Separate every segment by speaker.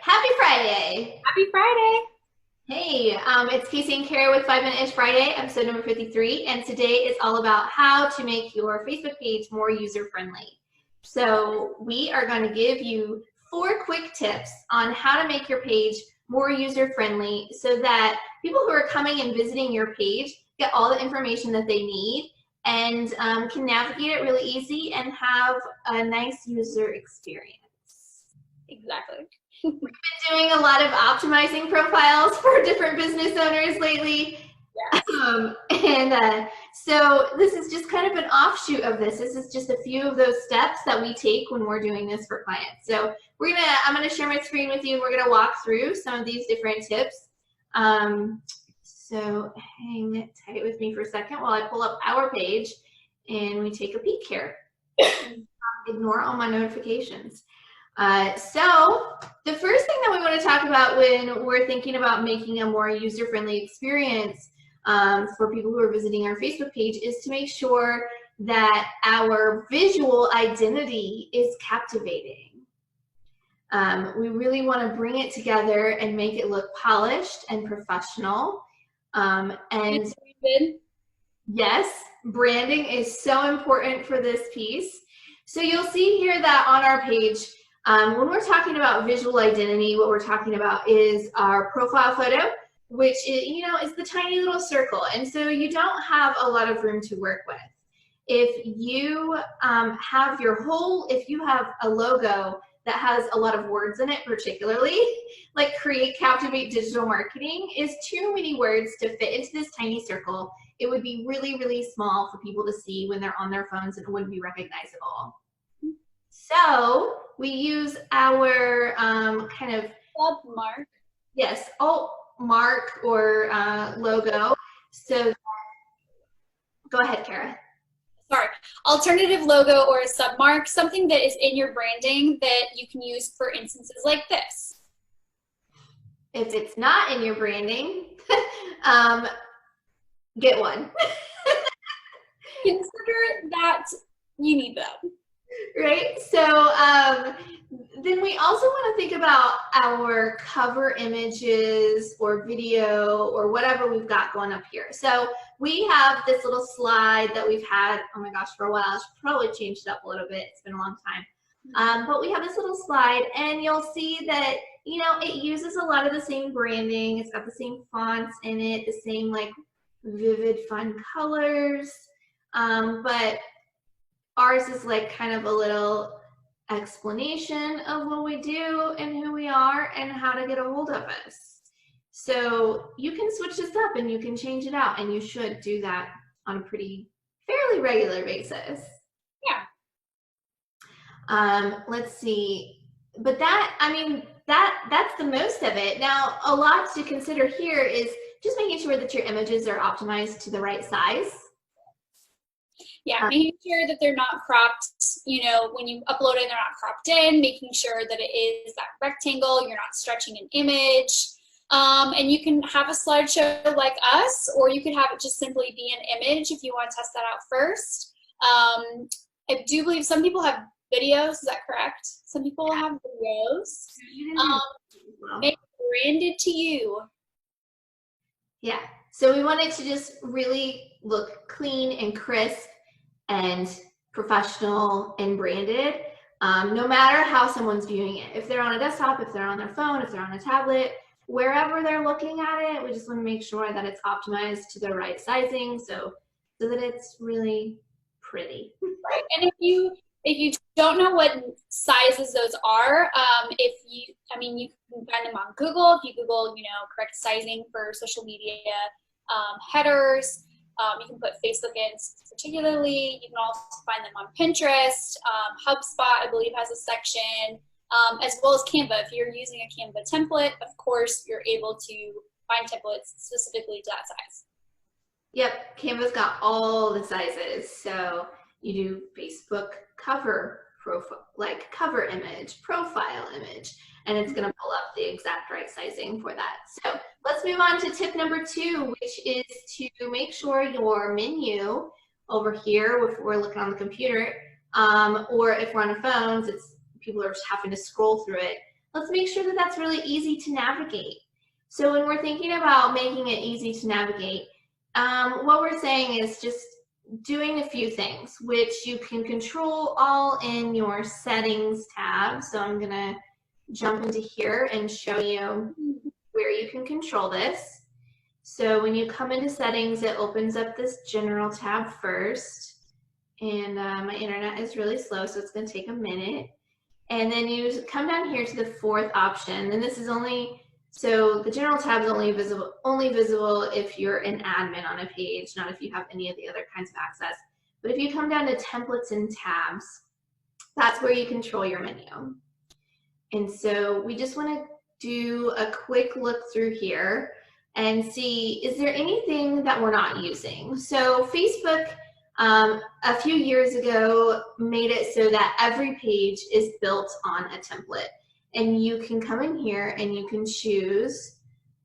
Speaker 1: Happy Friday!
Speaker 2: Happy Friday!
Speaker 1: Hey, it's Casey and Kara with 5 Minute Friday, episode number 53, and today is all about how to make your Facebook page more user-friendly. So we are going to give you 4 quick tips on how to make your page more user-friendly so that people who are coming and visiting your page get all the information that they need and can navigate it really easy and have a nice user experience.
Speaker 2: Exactly.
Speaker 1: Doing a lot of optimizing profiles for different business owners lately.
Speaker 2: Yes.
Speaker 1: So this is just kind of an offshoot of this. This is just a few of those steps that we take when we're doing this for clients. So I'm gonna share my screen with you and we're gonna walk through some of these different tips. So hang tight with me for a second while I pull up our page and we take a peek here. Ignore all my notifications. So the first thing that we want to talk about when we're thinking about making a more user-friendly experience for people who are visiting our Facebook page is to make sure that our visual identity is captivating. We really want to bring it together and make it look polished and professional. And yes, branding is so important for this piece. So you'll see here that on our page, when we're talking about visual identity, what we're talking about is our profile photo, which is the tiny little circle. And so you don't have a lot of room to work with. If you if you have a logo that has a lot of words in it, particularly, like create, captivate, digital marketing is too many words to fit into this tiny circle. It would be really, really small for people to see when they're on their phones and it wouldn't be recognizable. So we use our kind of
Speaker 2: mark.
Speaker 1: Yes, alt mark or logo. So go ahead, Kara.
Speaker 2: Sorry, alternative logo or a submark, something that is in your branding that you can use for instances like this.
Speaker 1: If it's not in your branding, get one.
Speaker 2: Consider that you need them.
Speaker 1: Right? So then we also want to think about our cover images or video or whatever we've got going up here. So we have this little slide that we've had, oh my gosh, for a while. I should probably change it up a little bit. It's been a long time. But we have this little slide and you'll see that, it uses a lot of the same branding. It's got the same fonts in it, the same like vivid, fun colors. But ours is like kind of a little explanation of what we do and who we are and how to get a hold of us. So you can switch this up and you can change it out, and you should do that on a fairly regular basis.
Speaker 2: Yeah.
Speaker 1: Let's see. But that's the most of it. Now, a lot to consider here is just making sure that your images are optimized to the right size.
Speaker 2: Yeah, making sure that they're not cropped, when you upload it, they're not cropped in, making sure that it is that rectangle, you're not stretching an image. And you can have a slideshow like us, or you could have it just simply be an image if you want to test that out first. I do believe some people have videos, is that correct? Some people have videos. Make it branded to you.
Speaker 1: Yeah, so we want it to just really look clean and crisp and professional and branded, no matter how someone's viewing it. If they're on a desktop, if they're on their phone, if they're on a tablet, wherever they're looking at it, we just want to make sure that it's optimized to the right sizing so that it's really pretty.
Speaker 2: Right, and if you don't know what sizes those are, you can find them on Google. If you Google, correct sizing for social media headers. You can put Facebook in particularly. You can also find them on Pinterest. HubSpot, I believe, has a section, as well as Canva. If you're using a Canva template, of course, you're able to find templates specifically to that size.
Speaker 1: Yep, Canva's got all the sizes. So you do Facebook cover profile, like cover image, profile image, and it's going to pull up the exact right sizing for that. So let's move on to tip number 2, which is to make sure your menu over here, if we're looking on the computer, or if we're on our phones, people are just having to scroll through it. let's make sure that that's really easy to navigate. So when we're thinking about making it easy to navigate, what we're saying is just doing a few things, which you can control all in your settings tab. So I'm gonna jump into here and show you where you can control this. So when you come into settings, it opens up this general tab first. And my internet is really slow, so it's gonna take a minute. And then you come down here to the fourth option, and this is only, so the general tab is only visible if you're an admin on a page, not if you have any of the other kinds of access. But if you come down to templates and tabs, that's where you control your menu. And so we just want to do a quick look through here and see, is there anything that we're not using? So Facebook, a few years ago, made it so that every page is built on a template. And you can come in here and you can choose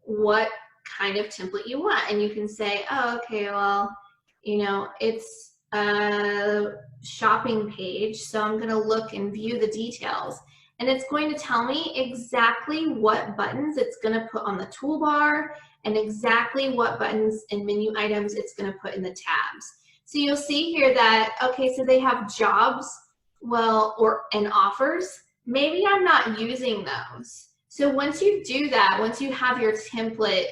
Speaker 1: what kind of template you want. And you can say, oh, okay, well, you know, it's a shopping page, so I'm gonna look and view the details. And it's going to tell me exactly what buttons it's gonna put on the toolbar and exactly what buttons and menu items it's gonna put in the tabs. So you'll see here that, okay, so they have jobs, well, and offers. Maybe I'm not using those. So once you do that, once you have your template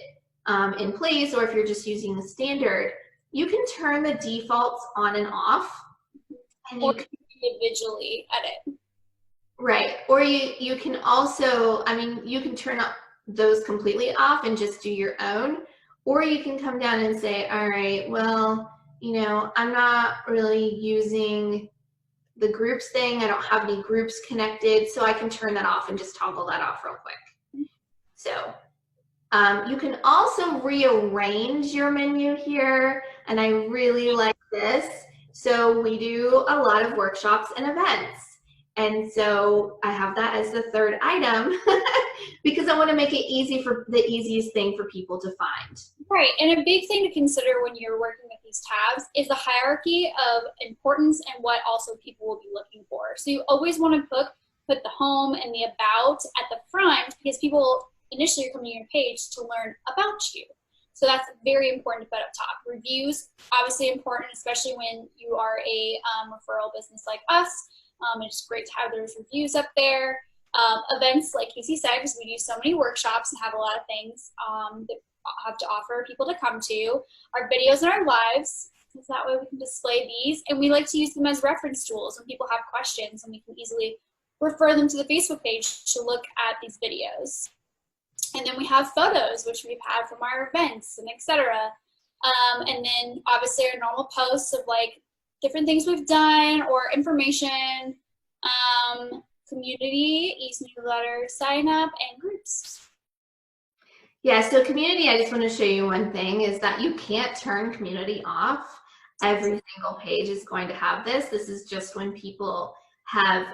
Speaker 1: in place, or if you're just using the standard, you can turn the defaults on and off. And you can
Speaker 2: individually edit.
Speaker 1: Right, or you can also, I mean, you can turn those completely off and just do your own, or you can come down and say, all right, well, you know, I'm not really using the groups thing. I don't have any groups connected, so I can turn that off and just toggle that off real quick. So you can also rearrange your menu here, and I really like this. So we do a lot of workshops and events. And so I have that as the third item because I want to make it easy for the easiest thing for people to find.
Speaker 2: Right, and a big thing to consider when you're working with these tabs is the hierarchy of importance and what also people will be looking for. So you always want to put the home and the about at the front because people initially are coming to your page to learn about you. So that's very important to put up top. Reviews, obviously important, especially when you are a referral business like us. It's great to have those reviews up there. Events, like Casey said, because we do so many workshops and have a lot of things that have to offer people to come to. Our videos and our lives, because that way we can display these. And we like to use them as reference tools when people have questions, and we can easily refer them to the Facebook page to look at these videos. And then we have photos, which we've had from our events and etc. And then obviously our normal posts of like different things we've done or information, community, e-newsletter, sign up, and groups.
Speaker 1: Yeah, so community, I just want to show you one thing is that you can't turn community off. Every single page is going to have this. This is just when people have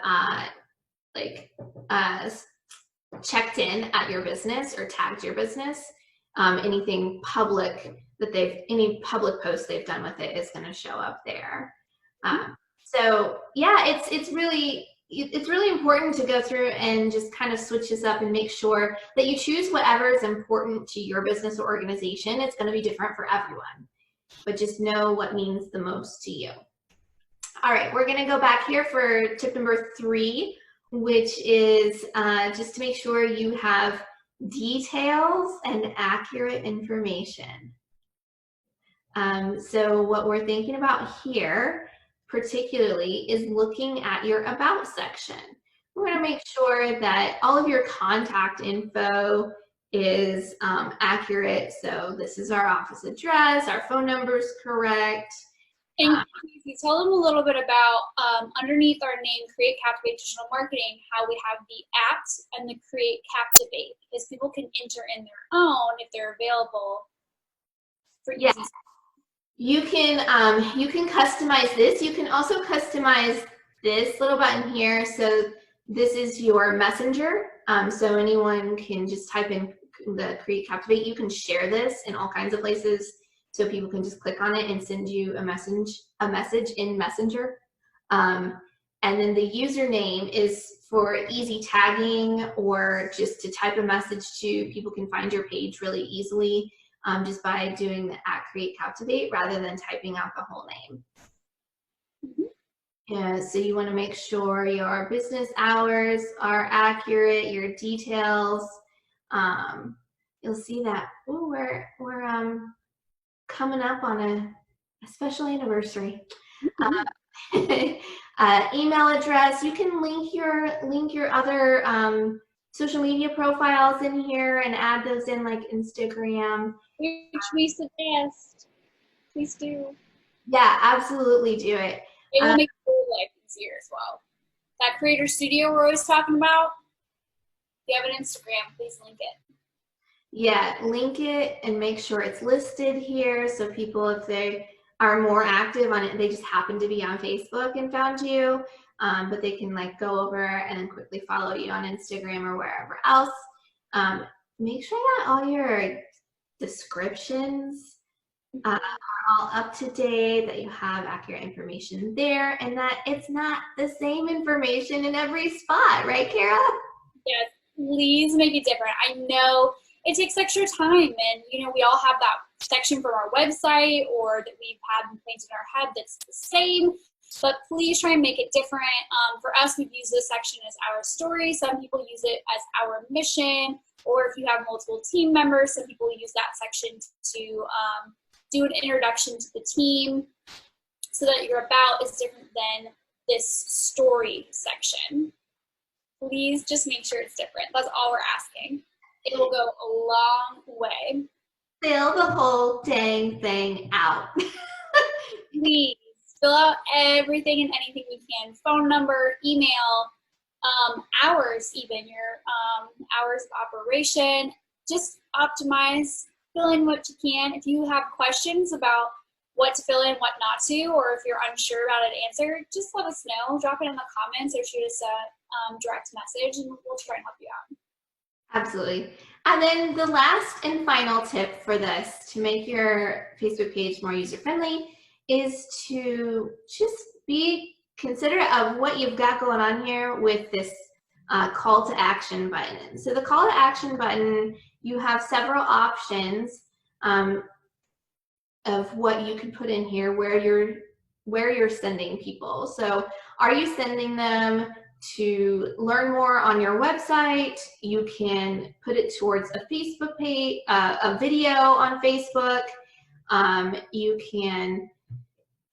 Speaker 1: checked in at your business or tagged your business. Anything public that any public post they've done with it is going to show up there. So yeah, it's really important to go through and just kind of switch this up and make sure that you choose whatever is important to your business or organization. It's going to be different for everyone, but just know what means the most to you. All right, we're going to go back here for tip number 3, which is just to make sure you have details and accurate information. So what we're thinking about here particularly is looking at your about section. We're going to make sure that all of your contact info is accurate. So this is our office address, our phone number is correct.
Speaker 2: And can you tell them a little bit about underneath our name, Create Captivate Digital Marketing, how we have the apps and the Create Captivate, because people can enter in their own if they're available for easy.
Speaker 1: Yeah. You can customize this. You can also customize this little button here. So this is your messenger. So anyone can just type in the Create Captivate. You can share this in all kinds of places. So people can just click on it and send you a message in Messenger. And then the username is for easy tagging or just to type a message to. People can find your page really easily just by doing the @CreateCaptivate rather than typing out the whole name. Yeah, so you want to make sure your business hours are accurate, your details. You'll see that we're coming up on a special anniversary. Email address. You can link your other social media profiles in here and add those in, like Instagram.
Speaker 2: Which we suggest. Please do.
Speaker 1: Yeah, absolutely do it.
Speaker 2: It will make your life easier as well. That creator studio we're always talking about, if you have an Instagram, please link it.
Speaker 1: Yeah, link it and make sure it's listed here so people, if they are more active on it, they just happen to be on Facebook and found you, but they can like go over and then quickly follow you on Instagram or wherever else. Make sure that all your descriptions are all up to date, that you have accurate information there, and that it's not the same information in every spot, right, Kara?
Speaker 2: Yes, please make it different. I know it takes extra time, and you know, we all have that section from our website or that we've had things in our head that's the same, but please try and make it different. For us, we've used this section as our story. Some people use it as our mission, or if you have multiple team members, some people use that section to do an introduction to the team, so that your about is different than this story section. Please just make sure it's different. That's all we're asking. It will go a long way.
Speaker 1: Fill the whole dang thing out.
Speaker 2: Please fill out everything and anything you can. Phone number, email, hours even, your hours of operation. Just optimize, fill in what you can. If you have questions about what to fill in, what not to, or if you're unsure about an answer, just let us know. Drop it in the comments or shoot us a direct message and we'll try and help you out.
Speaker 1: Absolutely. And then the last and final tip for this to make your Facebook page more user-friendly is to just be considerate of what you've got going on here with this call to action button. So the call to action button, you have several options of what you can put in here where you're sending people. So are you sending them to learn more on your website? You can put it towards a Facebook page, a video on Facebook. You can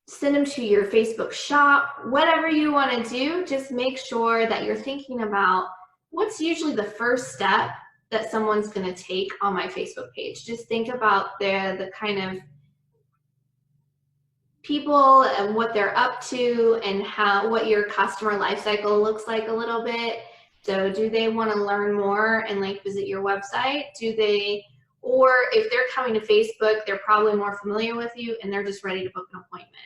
Speaker 1: send them to your Facebook shop. Whatever you want to do, just make sure that you're thinking about what's usually the first step that someone's going to take on my Facebook page. Just think about the kind of people and what they're up to and what your customer life cycle looks like a little bit. So do they want to learn more and like visit your website? Or if they're coming to Facebook, they're probably more familiar with you and they're just ready to book an appointment.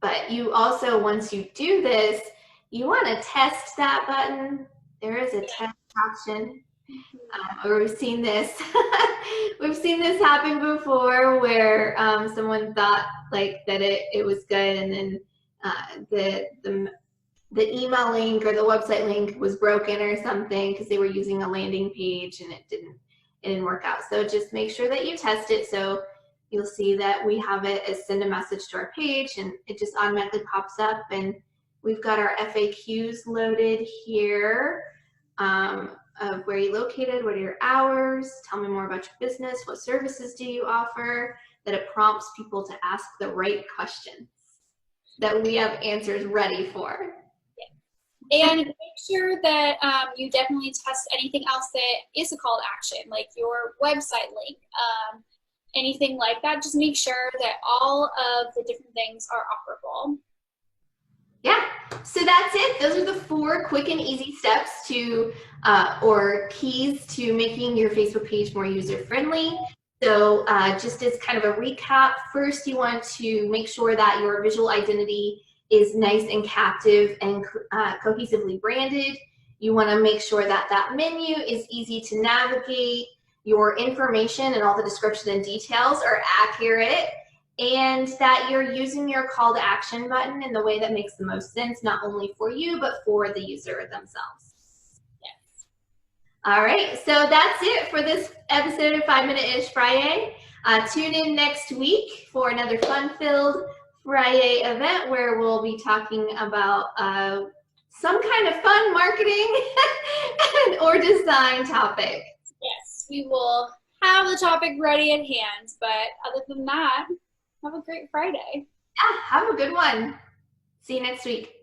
Speaker 1: But you also, once you do this, you want to test that button. There is a test option. We've seen this. We've seen this happen before, where someone thought like that it was good, and then the email link or the website link was broken or something because they were using a landing page and it didn't work out. So just make sure that you test it. So you'll see that we have it as send a message to our page, and it just automatically pops up, and we've got our FAQs loaded here. Of where you're located, what are your hours, tell me more about your business, what services do you offer, that it prompts people to ask the right questions that we have answers ready for.
Speaker 2: Yeah. And make sure that you definitely test anything else that is a call to action, like your website link, anything like that. Just make sure that all of the different things are operable.
Speaker 1: Yeah, so that's it. Those are the 4 quick and easy steps to, or keys to making your Facebook page more user-friendly. So just as kind of a recap, first you want to make sure that your visual identity is nice and captive and cohesively branded. You want to make sure that that menu is easy to navigate. Your information and all the description and details are accurate. and that you're using your call to action button in the way that makes the most sense, not only for you, but for the user themselves.
Speaker 2: Yes.
Speaker 1: All right, so that's it for this episode of 5-Minute-ish Fri YAY. Tune in next week for another fun-filled Fri YAY event where we'll be talking about some kind of fun marketing or design topic.
Speaker 2: Yes, we will have the topic ready at hand, but other than that, have a great Friday.
Speaker 1: Yeah, have a good one. See you next week.